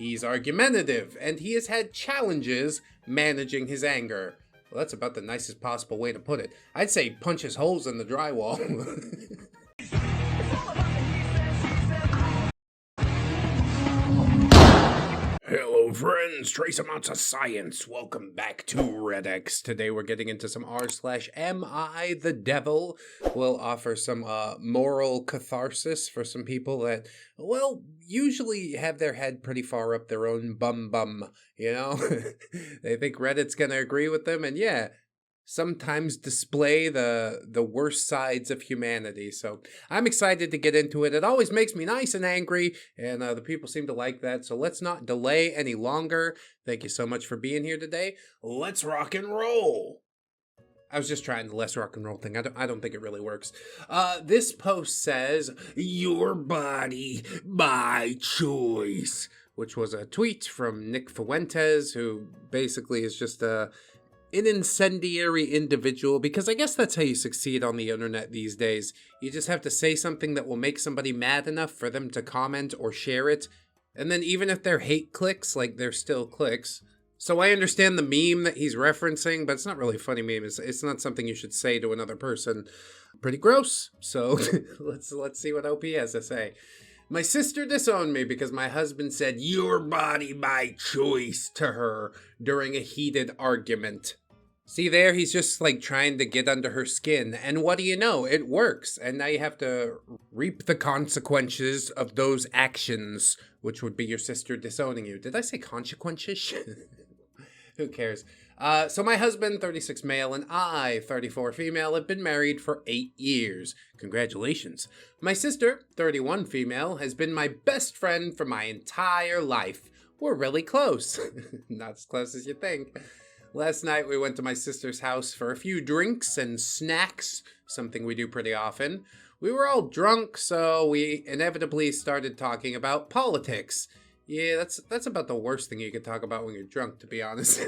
He's argumentative, and he has had challenges managing his anger. Well, that's about the nicest possible way to put it. I'd say punches holes in the drywall. Hello friends, trace amounts of science. Welcome back to ReddX. Today we're getting into some r/AmITheDevil. We'll offer some moral catharsis for some people that, well, usually have their head pretty far up their own bum, you know? They think Reddit's gonna agree with them, and yeah, sometimes display the worst sides of humanity. So I'm excited to get into it. It always makes me nice and angry, and the people seem to like that. So let's not delay any longer. Thank you so much for being here today. Let's rock and roll. I was just trying the less rock and roll thing. I don't think it really works. This post says, "Your body, my choice," which was a tweet from Nick Fuentes, who basically is just an incendiary individual, because I guess that's how you succeed on the internet these days. You just have to say something that will make somebody mad enough for them to comment or share it, and then even if they're hate clicks, like, they're still clicks. So I understand the meme that he's referencing, but it's not really a funny meme. It's not something you should say to another person. Pretty gross. So let's see what OP has to say. "My sister disowned me because my husband said, 'Your body, my choice,' to her during a heated argument." See there, he's just like trying to get under her skin, and what do you know, it works, and now you have to reap the consequences of those actions, which would be your sister disowning you. Did I say consequences? Who cares? So my husband, 36 male, and I, 34 female, have been married for 8 years. Congratulations. My sister, 31 female, has been my best friend for my entire life. We're really close. Not as close as you think. Last night we went to my sister's house for a few drinks and snacks, something we do pretty often. We were all drunk, so we inevitably started talking about politics. Yeah, that's about the worst thing you could talk about when you're drunk, to be honest.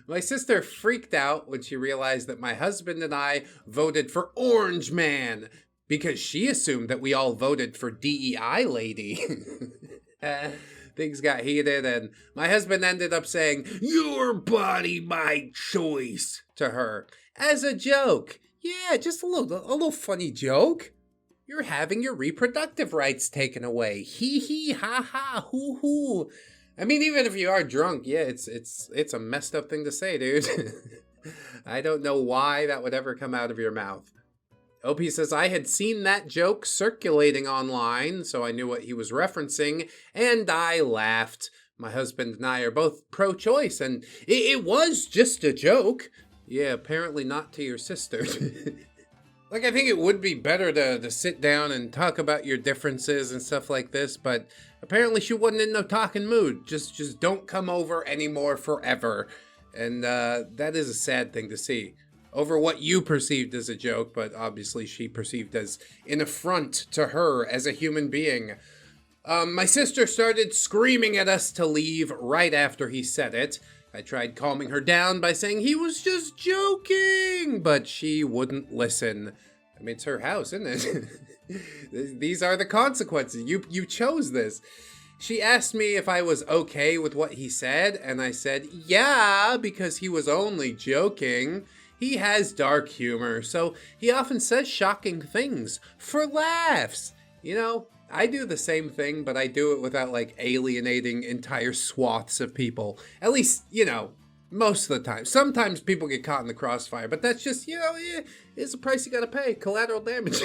My sister freaked out when she realized that my husband and I voted for Orange Man, because she assumed that we all voted for DEI lady. Things got heated, and my husband ended up saying, "Your body, my choice," to her, as a joke. Yeah, just a little funny joke. You're having your reproductive rights taken away. Hee hee, ha ha, hoo hoo. I mean, even if you are drunk, yeah, it's a messed up thing to say, dude. I don't know why that would ever come out of your mouth. OP says, "I had seen that joke circulating online, so I knew what he was referencing, and I laughed. My husband and I are both pro-choice, and it was just a joke." Yeah, apparently not to your sister. Like, I think it would be better to sit down and talk about your differences and stuff like this, but apparently she wasn't in no talking mood. Just don't come over anymore forever. And that is a sad thing to see. Over what you perceived as a joke, but obviously she perceived as an affront to her as a human being. My sister started screaming at us to leave right after he said it. I tried calming her down by saying he was just joking, but she wouldn't listen. I mean, it's her house, isn't it? These are the consequences. You chose this. She asked me if I was okay with what he said, and I said, yeah, because he was only joking. He has dark humor, so he often says shocking things for laughs. You know, I do the same thing, but I do it without, like, alienating entire swaths of people. At least, you know, most of the time. Sometimes people get caught in the crossfire, but that's just, you know, it's a price you gotta pay. Collateral damage.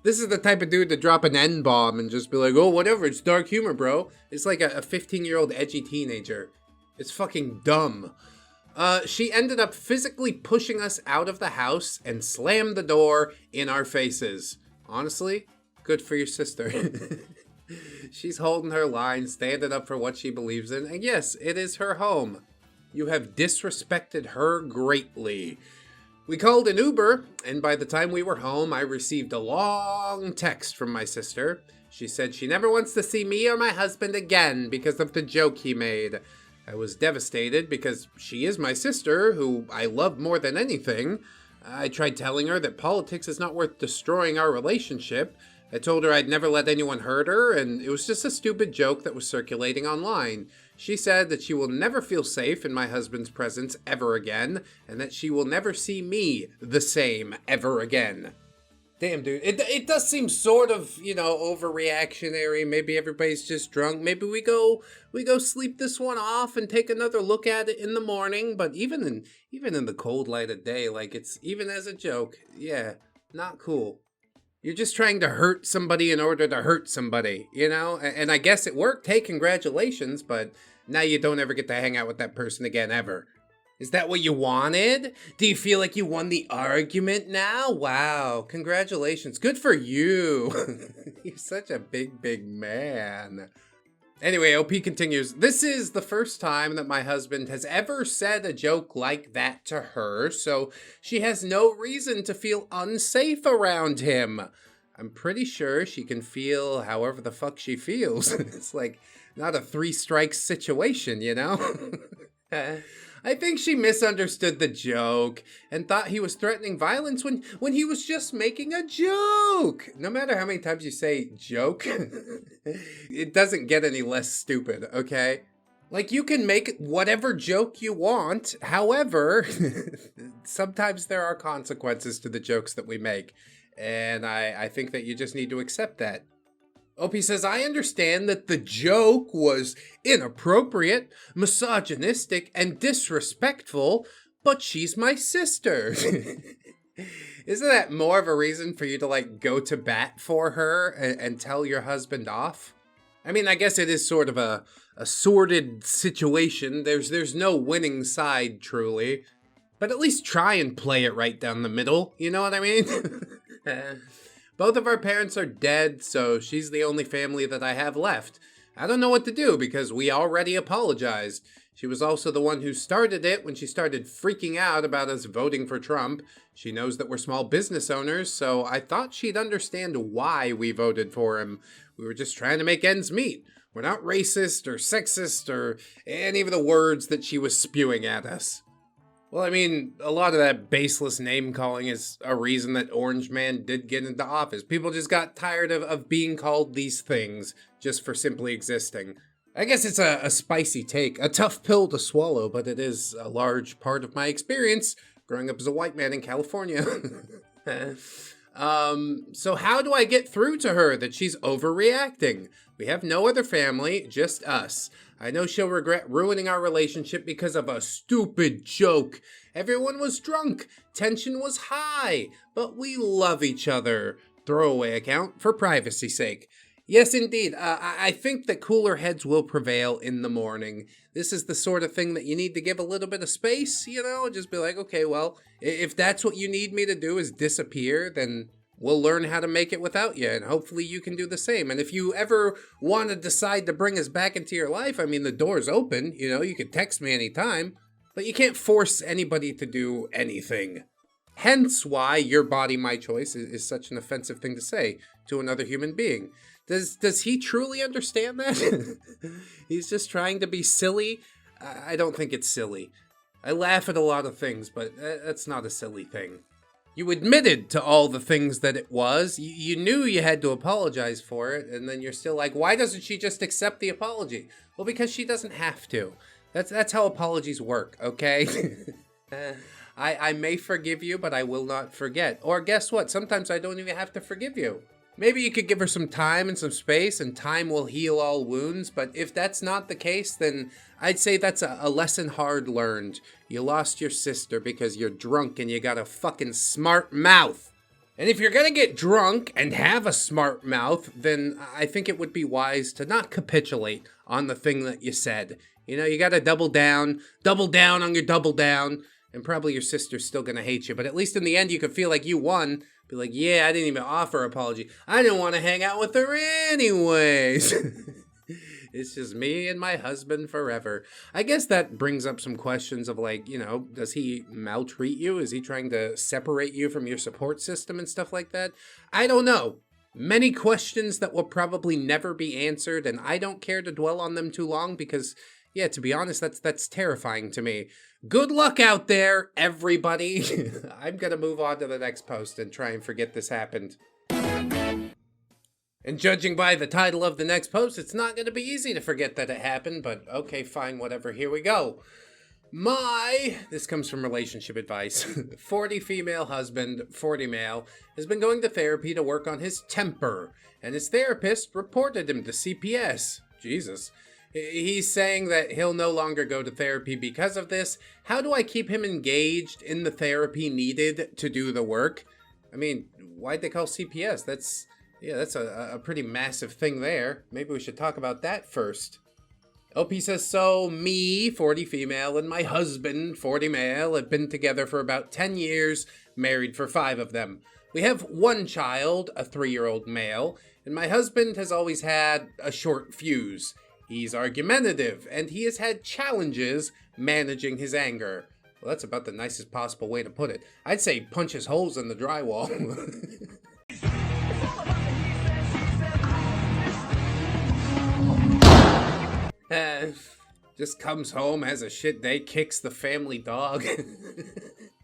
This is the type of dude to drop an N-bomb and just be like, oh, whatever, it's dark humor, bro. It's like a 15-year-old edgy teenager. It's fucking dumb. She ended up physically pushing us out of the house and slammed the door in our faces. Honestly, good for your sister. She's holding her line, standing up for what she believes in, and yes, it is her home. You have disrespected her greatly. We called an Uber, and by the time we were home, I received a long text from my sister. She said she never wants to see me or my husband again because of the joke he made. I was devastated because she is my sister, who I love more than anything. I tried telling her that politics is not worth destroying our relationship, I told her I'd never let anyone hurt her, and it was just a stupid joke that was circulating online. She said that she will never feel safe in my husband's presence ever again, and that she will never see me the same ever again. Damn, dude. It does seem sort of, overreactionary. Maybe everybody's just drunk. Maybe we go sleep this one off and take another look at it in the morning. But even in the cold light of day, like, it's even as a joke, yeah, not cool. You're just trying to hurt somebody in order to hurt somebody, And I guess it worked. Hey, congratulations, but now you don't ever get to hang out with that person again ever. Is that what you wanted? Do you feel like you won the argument now? Wow, congratulations. Good for you. You're such a big man. Anyway, OP continues. This is the first time that my husband has ever said a joke like that to her, so she has no reason to feel unsafe around him. I'm pretty sure she can feel however the fuck she feels. It's like not a 3 strikes situation, I think she misunderstood the joke and thought he was threatening violence when he was just making a joke. No matter how many times you say joke, it doesn't get any less stupid, okay? Like, you can make whatever joke you want. However, sometimes there are consequences to the jokes that we make. And I think that you just need to accept that. OP says, I understand that the joke was inappropriate, misogynistic, and disrespectful, but she's my sister. Isn't that more of a reason for you to, go to bat for her and tell your husband off? I mean, I guess it is sort of a sordid situation. There's no winning side, truly. But at least try and play it right down the middle, you know what I mean? Both of our parents are dead, so she's the only family that I have left. I don't know what to do because we already apologized. She was also the one who started it when she started freaking out about us voting for Trump. She knows that we're small business owners, so I thought she'd understand why we voted for him. We were just trying to make ends meet. We're not racist or sexist or any of the words that she was spewing at us. Well, I mean, a lot of that baseless name-calling is a reason that Orange Man did get into office. People just got tired of being called these things just for simply existing. I guess it's a spicy take, a tough pill to swallow, but it is a large part of my experience growing up as a white man in California. So how do I get through to her that she's overreacting? We have no other family, just us. I know she'll regret ruining our relationship because of a stupid joke. Everyone was drunk. Tension was high. But we love each other. Throwaway account for privacy's sake. Yes, indeed. I think that cooler heads will prevail in the morning. This is the sort of thing that you need to give a little bit of space, Just be like, okay, well, if that's what you need me to do is disappear, then we'll learn how to make it without you, and hopefully you can do the same. And if you ever want to decide to bring us back into your life, I mean, the door's open, you can text me anytime, but you can't force anybody to do anything. Hence why your body, my choice is such an offensive thing to say to another human being. Does he truly understand that? He's just trying to be silly? I don't think it's silly. I laugh at a lot of things, but that's not a silly thing. You admitted to all the things that it was. You knew you had to apologize for it, and then you're still like, why doesn't she just accept the apology? Well, because she doesn't have to. That's how apologies work, okay? I may forgive you, but I will not forget. Or guess what? Sometimes I don't even have to forgive you. Maybe you could give her some time and some space, and time will heal all wounds, but if that's not the case, then I'd say that's a lesson hard learned. You lost your sister because you're drunk and you got a fucking smart mouth. And if you're gonna get drunk and have a smart mouth, then I think it would be wise to not capitulate on the thing that you said. You gotta double down on your double down, and probably your sister's still gonna hate you, but at least in the end you could feel like you won. Be like, yeah, I didn't even offer an apology. I didn't want to hang out with her anyways. It's just me and my husband forever. I guess that brings up some questions of does he maltreat you? Is he trying to separate you from your support system and stuff like that? I don't know. Many questions that will probably never be answered, and I don't care to dwell on them too long because, yeah, to be honest, that's terrifying to me. Good luck out there, everybody. I'm going to move on to the next post and try and forget this happened. And judging by the title of the next post, it's not going to be easy to forget that it happened, but okay, fine, whatever, here we go. This comes from relationship advice. 40 female husband, 40 male, has been going to therapy to work on his temper, and his therapist reported him to CPS. Jesus. He's saying that he'll no longer go to therapy because of this. How do I keep him engaged in the therapy needed to do the work? I mean, why'd they call CPS? That's a pretty massive thing there. Maybe we should talk about that first. LP says, so me, 40 female, and my husband, 40 male, have been together for about 10 years, married for 5 of them. We have one child, a 3-year-old male, and my husband has always had a short fuse. He's argumentative, and he has had challenges managing his anger. Well, that's about the nicest possible way to put it. I'd say punches holes in the drywall. Just comes home, has a shit day, kicks the family dog.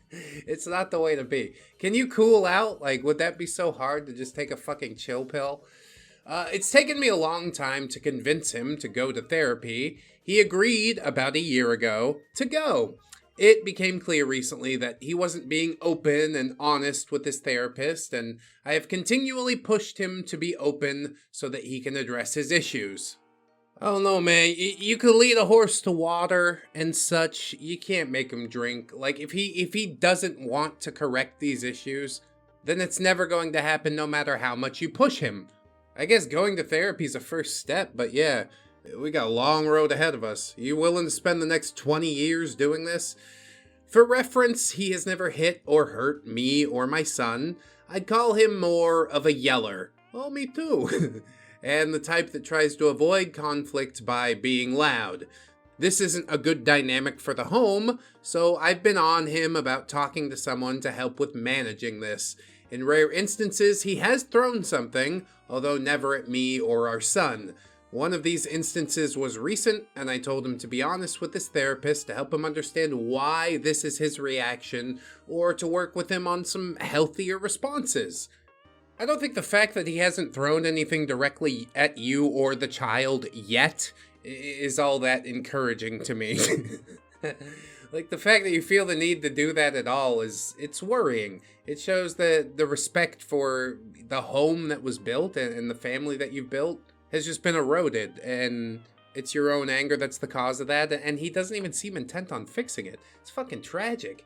It's not the way to be. Can you cool out? Like, would that be so hard to just take a fucking chill pill? It's taken me a long time to convince him to go to therapy. He agreed about a year ago to go. It became clear recently that he wasn't being open and honest with his therapist, and I have continually pushed him to be open so that he can address his issues. Oh no, man, you could lead a horse to water and such. You can't make him drink. Like, if he doesn't want to correct these issues, then it's never going to happen no matter how much you push him. I guess going to therapy is a first step, but yeah, we got a long road ahead of us. You willing to spend the next 20 years doing this? For reference, he has never hit or hurt me or my son. I'd call him more of a yeller. Well, me too. And the type that tries to avoid conflict by being loud. This isn't a good dynamic for the home, so I've been on him about talking to someone to help with managing this. In rare instances, he has thrown something, although never at me or our son. One of these instances was recent, and I told him to be honest with his therapist to help him understand why this is his reaction, or to work with him on some healthier responses. I don't think the fact that he hasn't thrown anything directly at you or the child yet is all that encouraging to me. Like, the fact that you feel the need to do that at all it's worrying. It shows that the respect for the home that was built and the family that you've built has just been eroded, and it's your own anger that's the cause of that, and he doesn't even seem intent on fixing it. It's fucking tragic.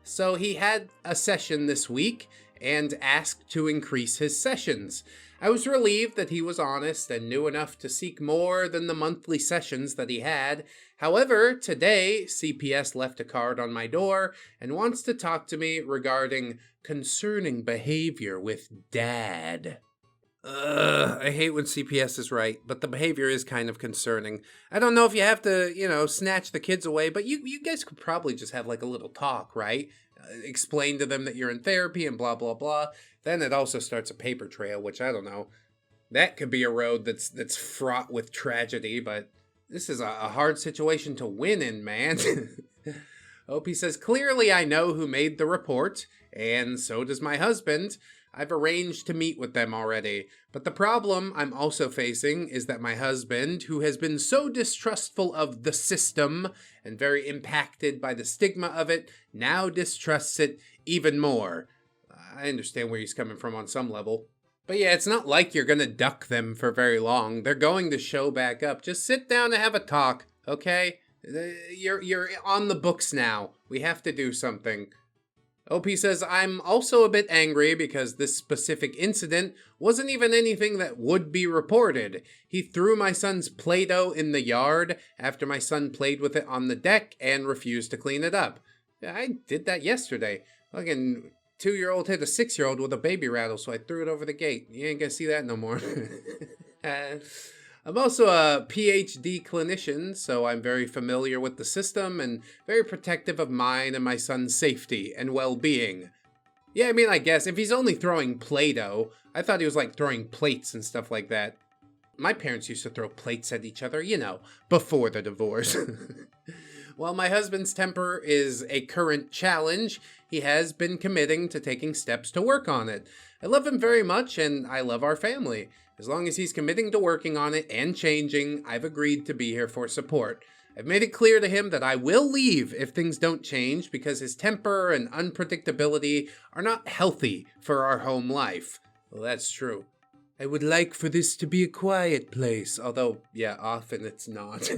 So he had a session this week and asked to increase his sessions. I was relieved that he was honest and knew enough to seek more than the monthly sessions that he had. However, today, CPS left a card on my door and wants to talk to me regarding concerning behavior with Dad. I hate when CPS is right, but the behavior is kind of concerning. I don't know if you have to, snatch the kids away, but you guys could probably just have like a little talk, right? Explain to them that you're in therapy and blah, blah, blah. Then it also starts a paper trail, which I don't know. That could be a road that's fraught with tragedy, but this is a hard situation to win in, man. Opie says, clearly I know who made the report, and so does my husband. I've arranged to meet with them already, but the problem I'm also facing is that my husband, who has been so distrustful of the system and very impacted by the stigma of it, now distrusts it even more. I understand where he's coming from on some level. But yeah, it's not like you're gonna duck them for very long. They're going to show back up. Just sit down and have a talk, okay? You're on the books now. We have to do something. OP says, I'm also a bit angry because this specific incident wasn't even anything that would be reported. He threw my son's Play-Doh in the yard after my son played with it on the deck and refused to clean it up. I did that yesterday. Fucking 2-year-old hit a 6-year-old with a baby rattle, so I threw it over the gate. You ain't gonna see that no more. I'm also a PhD clinician, so I'm very familiar with the system and very protective of mine and my son's safety and well-being. Yeah, I mean, I guess, if he's only throwing Play-Doh, I thought he was like throwing plates and stuff like that. My parents used to throw plates at each other, before the divorce. While my husband's temper is a current challenge, he has been committing to taking steps to work on it. I love him very much, and I love our family. As long as he's committing to working on it and changing, I've agreed to be here for support. I've made it clear to him that I will leave if things don't change because his temper and unpredictability are not healthy for our home life. Well, that's true. I would like for this to be a quiet place, although, yeah, often it's not.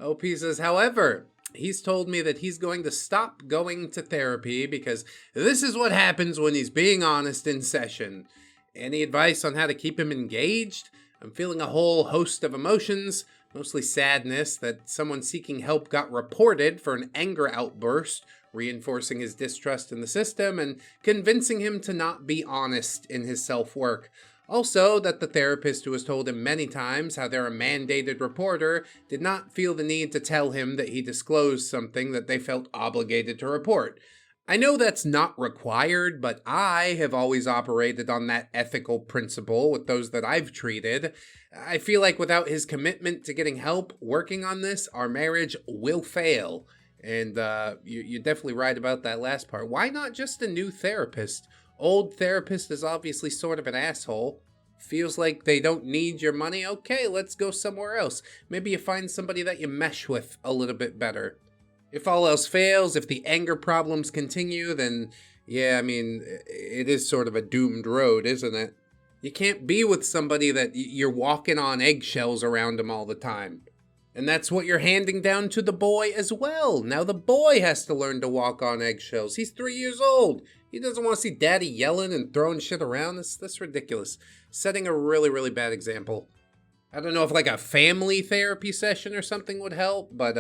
OP says, however, he's told me that he's going to stop going to therapy because this is what happens when he's being honest in session. Any advice on how to keep him engaged? I'm feeling a whole host of emotions, mostly sadness that someone seeking help got reported for an anger outburst, reinforcing his distrust in the system and convincing him to not be honest in his self-work. Also, that the therapist who has told him many times how they're a mandated reporter did not feel the need to tell him that he disclosed something that they felt obligated to report. I know that's not required, but I have always operated on that ethical principle with those that I've treated. I feel like without his commitment to getting help working on this, our marriage will fail. And you're definitely right about that last part. Why not just a new therapist? Old therapist is obviously sort of an asshole. Feels like they don't need your money. Okay, let's go somewhere else. Maybe you find somebody that you mesh with a little bit better. If all else fails, if the anger problems continue, then yeah, I mean, it is sort of a doomed road, isn't it? You can't be with somebody that you're walking on eggshells around them all the time. And that's what you're handing down to the boy as well. Now the boy has to learn to walk on eggshells. He's 3 years old. He doesn't want to see daddy yelling and throwing shit around. That's ridiculous. Setting a really, really bad example. I don't know if like a family therapy session or something would help, but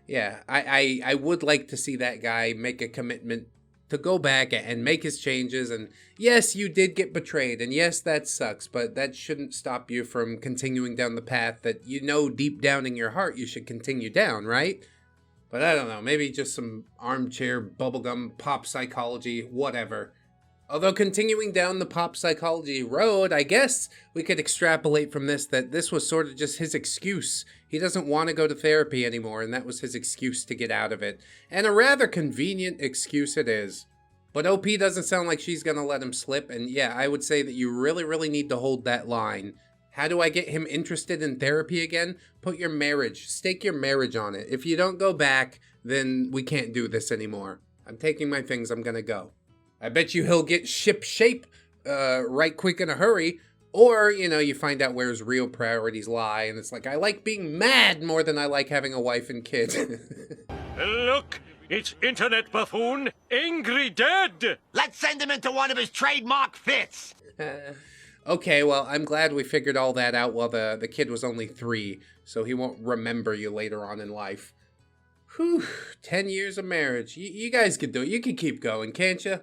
yeah, I would like to see that guy make a commitment to go back and make his changes. And yes, you did get betrayed, and yes, that sucks, but that shouldn't stop you from continuing down the path that you know deep down in your heart you should continue down, right? But I don't know, maybe just some armchair bubblegum pop psychology, whatever. Although continuing down the pop psychology road, I guess we could extrapolate from this that this was sort of just his excuse. He doesn't want to go to therapy anymore, and that was his excuse to get out of it. And a rather convenient excuse it is. But OP doesn't sound like she's going to let him slip, and yeah, I would say that you really, really need to hold that line. How do I get him interested in therapy again? Put your marriage, stake your marriage on it. If you don't go back, then we can't do this anymore. I'm taking my things, I'm going to go. I bet you he'll get ship shape right quick in a hurry. Or, you know, you find out where his real priorities lie. And it's like, I like being mad more than I like having a wife and kids. Look, it's internet buffoon, Angry Dad. Let's send him into one of his trademark fits. Okay, well, I'm glad we figured all that out while the kid was only 3. So he won't remember you later on in life. Whew, 10 years of marriage. You guys can do it. You can keep going, can't you?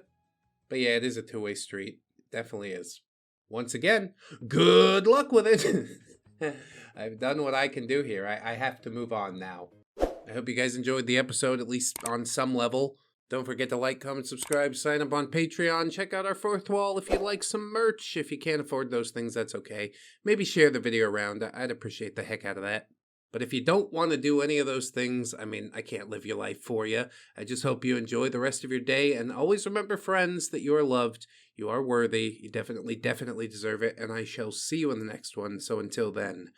But yeah, it is a two-way street. It definitely is. Once again, good luck with it. I've done what I can do here. I have to move on now. I hope you guys enjoyed the episode, at least on some level. Don't forget to like, comment, subscribe, sign up on Patreon. Check out our fourth wall if you'd like some merch. If you can't afford those things, that's okay. Maybe share the video around. I'd appreciate the heck out of that. But if you don't want to do any of those things, I mean, I can't live your life for you. I just hope you enjoy the rest of your day. And always remember, friends, that you are loved. You are worthy. You definitely, definitely deserve it. And I shall see you in the next one. So until then,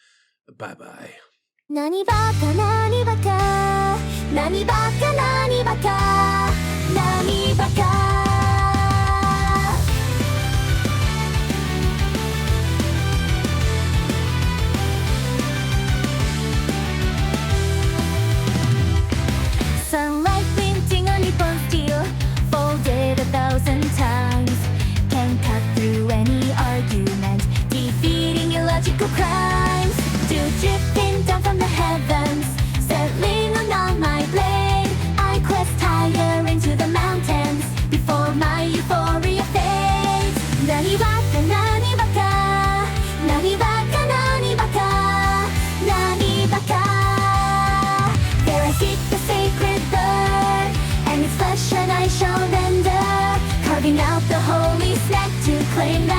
bye-bye. 何バカ何バカ何バカ何バカ何バカSunlight glinting on Nippon steel, folded 1,000 times. Can cut through any argument, defeating illogical crimes. Dew drifting down from the heavens, settling on all my blade. I quest higher into the mountains before my euphoria fades. Nani baka, nani baka, nani baka, nani baka, nani baka. There I seek the sacred bird, and its flesh and I shall render, carving out the holy snack to claim that